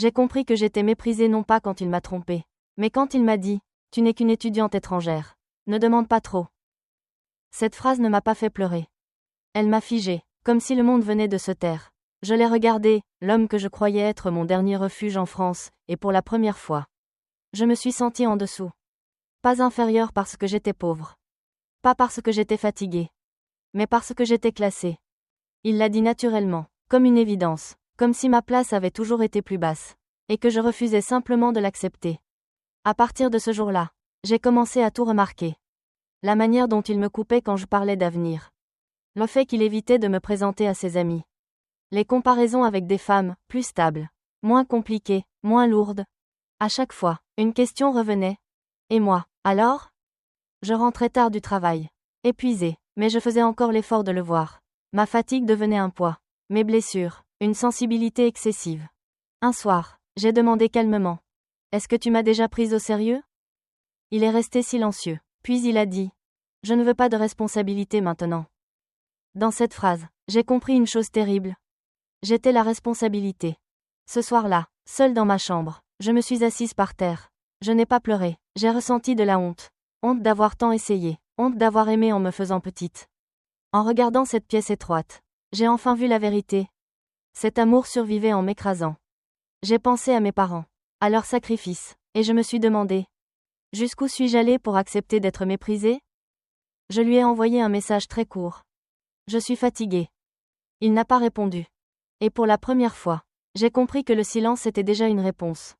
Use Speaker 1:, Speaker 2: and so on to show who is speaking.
Speaker 1: J'ai compris que j'étais méprisée non pas quand il m'a trompée, mais quand il m'a dit « Tu n'es qu'une étudiante étrangère. Ne demande pas trop ». Cette phrase ne m'a pas fait pleurer. Elle m'a figée, comme si le monde venait de se taire. Je l'ai regardé, l'homme que je croyais être mon dernier refuge en France, et pour la première fois. Je me suis sentie en dessous. Pas inférieure parce que j'étais pauvre. Pas parce que j'étais fatiguée. Mais parce que j'étais classée. Il l'a dit naturellement, comme une évidence, comme si ma place avait toujours été plus basse, et que je refusais simplement de l'accepter. À partir de ce jour-là, j'ai commencé à tout remarquer. La manière dont il me coupait quand je parlais d'avenir. Le fait qu'il évitait de me présenter à ses amis. Les comparaisons avec des femmes, plus stables, moins compliquées, moins lourdes. À chaque fois, une question revenait. Et moi, alors ? Je rentrais tard du travail. Épuisée, mais je faisais encore l'effort de le voir. Ma fatigue devenait un poids. Mes blessures, une sensibilité excessive. Un soir, j'ai demandé calmement. Est-ce que tu m'as déjà prise au sérieux ? Il est resté silencieux. Puis il a dit. Je ne veux pas de responsabilité maintenant. Dans cette phrase, j'ai compris une chose terrible. J'étais la responsabilité. Ce soir-là, seule dans ma chambre, je me suis assise par terre. Je n'ai pas pleuré, j'ai ressenti de la honte. Honte d'avoir tant essayé, honte d'avoir aimé en me faisant petite. En regardant cette pièce étroite, j'ai enfin vu la vérité. Cet amour survivait en m'écrasant. J'ai pensé à mes parents, à leur sacrifice, et je me suis demandé. Jusqu'où suis-je allée pour accepter d'être méprisée ? Je lui ai envoyé un message très court. Je suis fatiguée. Il n'a pas répondu. Et pour la première fois, j'ai compris que le silence était déjà une réponse.